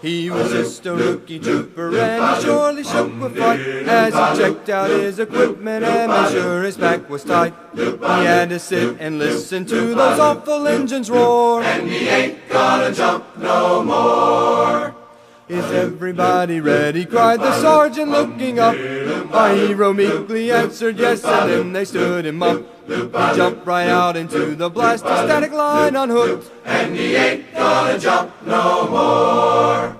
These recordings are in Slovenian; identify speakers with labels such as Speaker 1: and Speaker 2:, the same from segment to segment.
Speaker 1: He was just a rookie trooper and he surely shook with fright as he checked out his equipment and made sure his pack was tight. He had to sit and listen to those awful engines roar,
Speaker 2: and he ain't gonna jump no more.
Speaker 1: Is everybody ready? Cried the sergeant looking up. Our hero meekly answered yes, and then they stood him up. He jumped right out into the blasted static line unhooked,
Speaker 2: and he ain't gonna jump no more.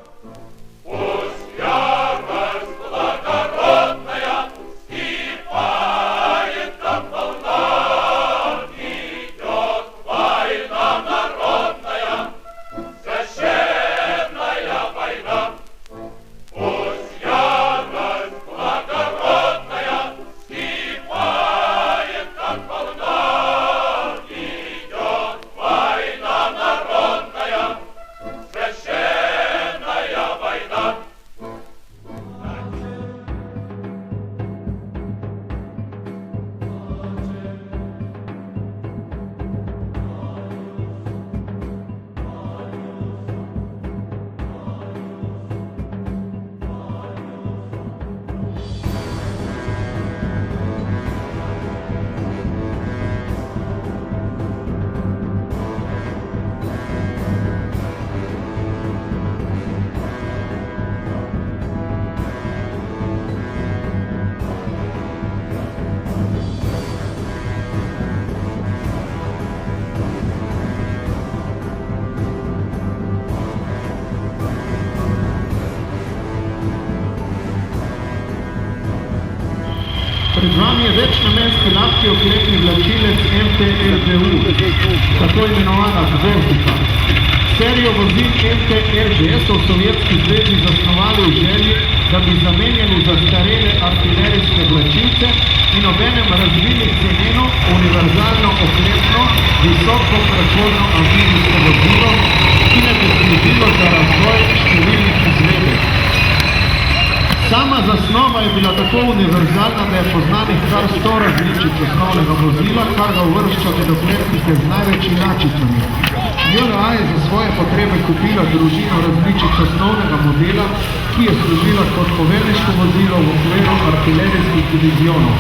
Speaker 3: Pred vami je večnamenski lahki oklepni vlačilec MT-RDU, tako imenovana Gvozdika. Serijo vozil MT-RD so v Sovjetski zvezi zasnovali v želji, da bi zamenjali zastarele artilerijske vlačilce in obenem razvili ceneno, univerzalno oklepno, visoko prehodno amfibijsko vozilo, ki ne bi služilo za razvoj številnih izvedb. Sama zasnova je bila tako univerzalna, da je poznanih kar 100 različic osnovnega vozila, kar ga uvršča med oklepnike z največjimi inačicami. JLA je za svoje potrebe kupila družino različic osnovnega modela, ki je služila kot poveljniško vozilo v okviru artilerijskih divizionov.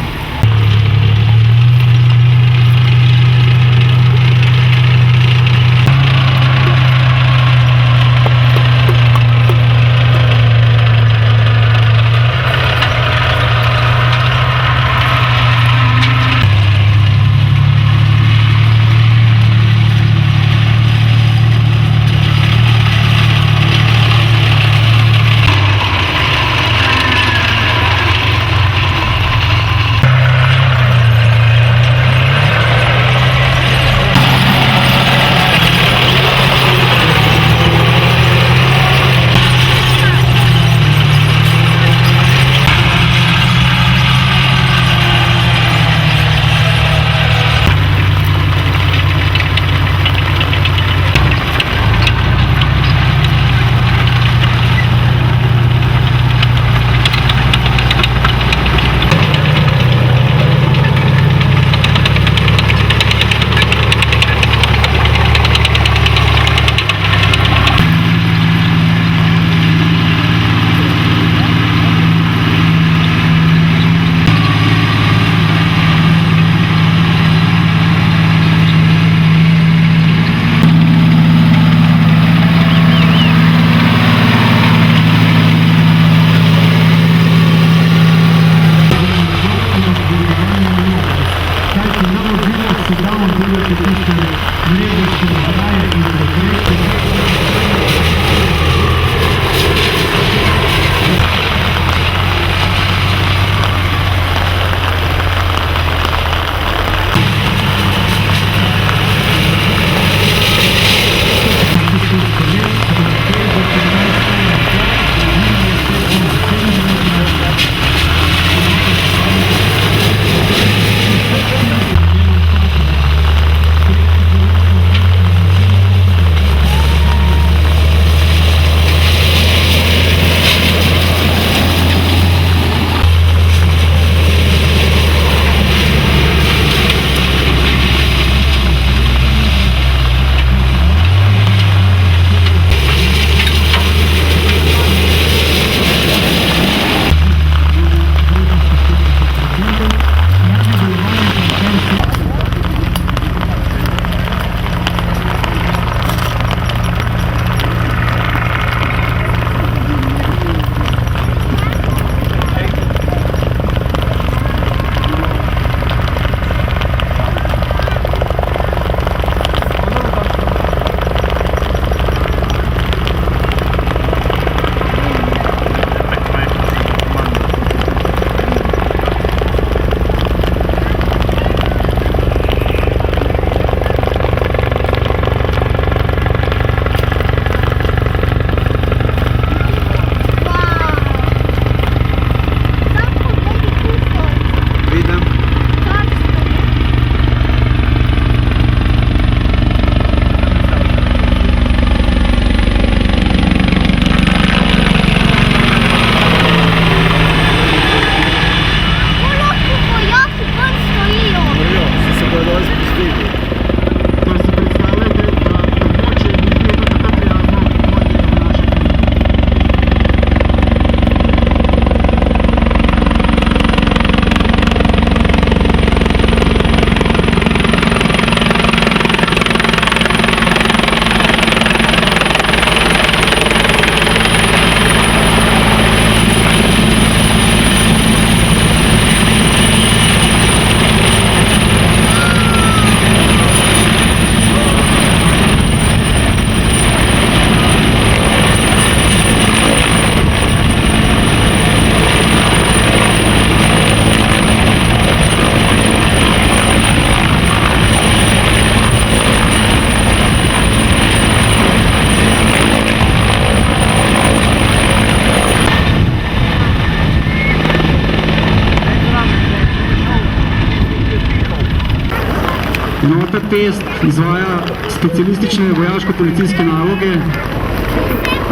Speaker 3: Enota Pest izvaja specialistične vojaško-policijske naloge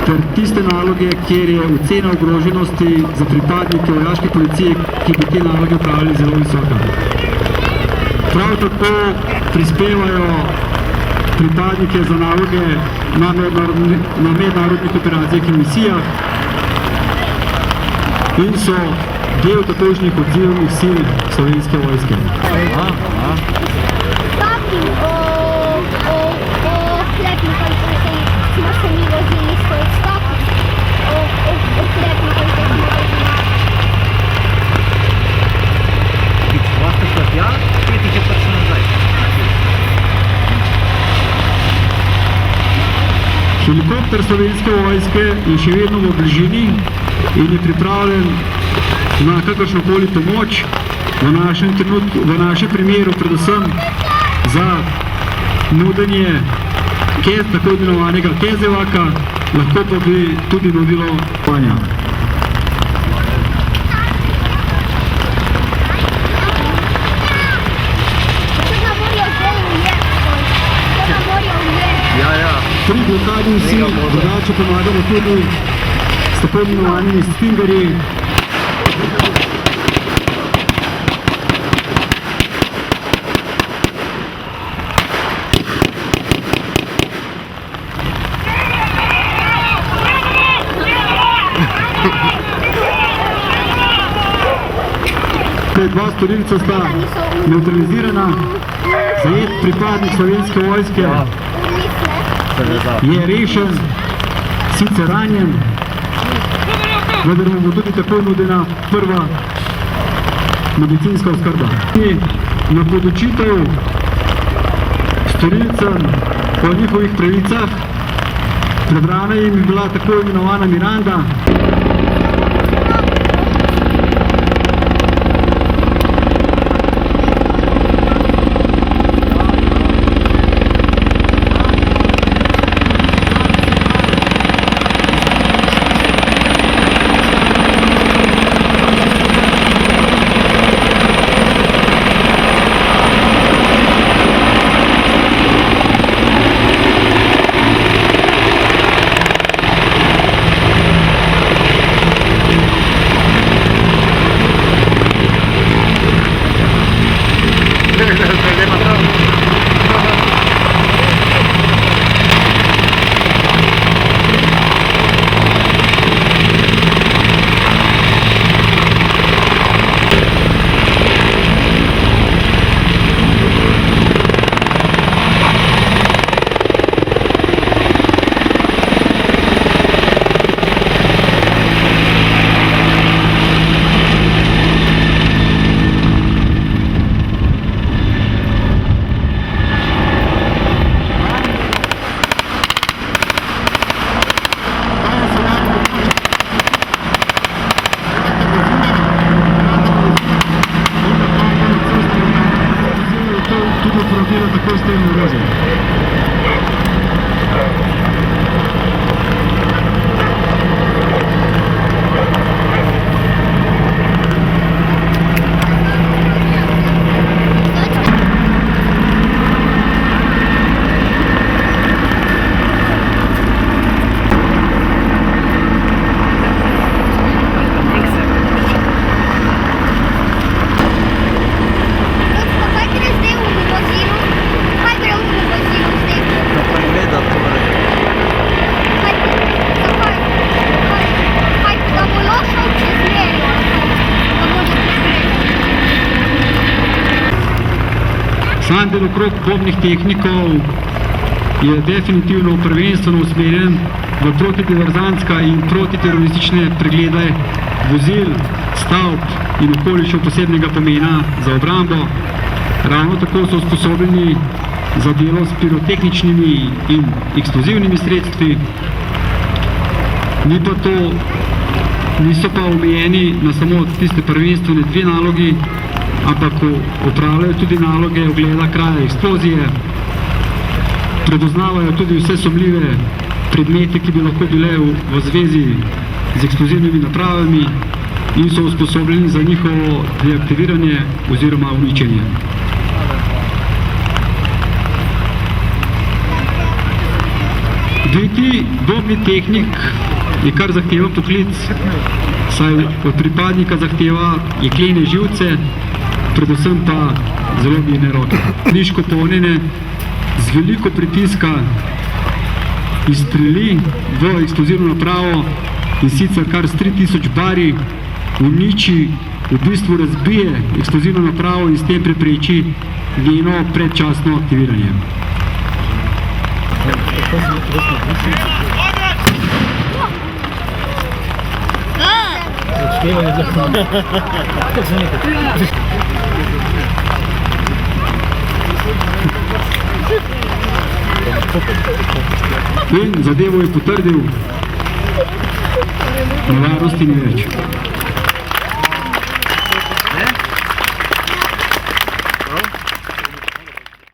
Speaker 3: ter tiste naloge, kjer je ocena ogroženosti za pripadnike vojaške policije, ki bi te naloge upravljali, zelo visoka. Prav tako prispevajo pripadnike za naloge na mednarodnih operacijah in misijah in so del takošnjih odzivnih sil Slovenske vojske. Helikopter Slovenske vojske je še vedno v bližini in je pripravljen na kakršnokoli pomoč, v našem primeru predvsem za nudenje tako imenovanega kezevaka, lahko pa bi tudi nudilo panja. Pri blokadi vsi drugače pomagamo tudi s tako imenovanimi stingerji. Dva storilca sta neutralizirana, zajet pripadnik Slovenske vojske je rešen, sicer ranjen, vendar mu bo tudi tako nudena prva medicinska oskrba. Na podočitev storilcem o njihovih pravicah prebrana jim je bila tako imenovana Miranda. Sam del okrog bombnih tehnikov je definitivno prvenstveno usmerjen v protitiverzantska in protiteroristične preglede vozil, stavb in okolišev posebnega pomena za obrambo. Ravno tako so usposobljeni za delo s pirotehničnimi in eksplozivnimi sredstvi. Niso pa omejeni na samo tiste prvenstvene dve nalogi, ampak opravljajo tudi naloge ogleda kraja eksplozije, prepoznavajo tudi vse sumljive predmete, ki bi lahko bile v zvezi z eksplozivnimi napravami in so usposobljeni za njihovo deaktiviranje oziroma uničenje.
Speaker 4: biti dobri tehnik je kar zahteven poklic, saj od pripadnika zahteva jeklene živce, predvsem pa zelo mirne roke. Miško polnjenje z veliko pritiska izstreli v eksplozivno napravo in sicer kar s 3000 bari uniči, v bistvu razbije eksplozivno napravo in s tem prepreči njeno predčasno aktiviranje. In zadevo je potrdil, nevarnosti ni več.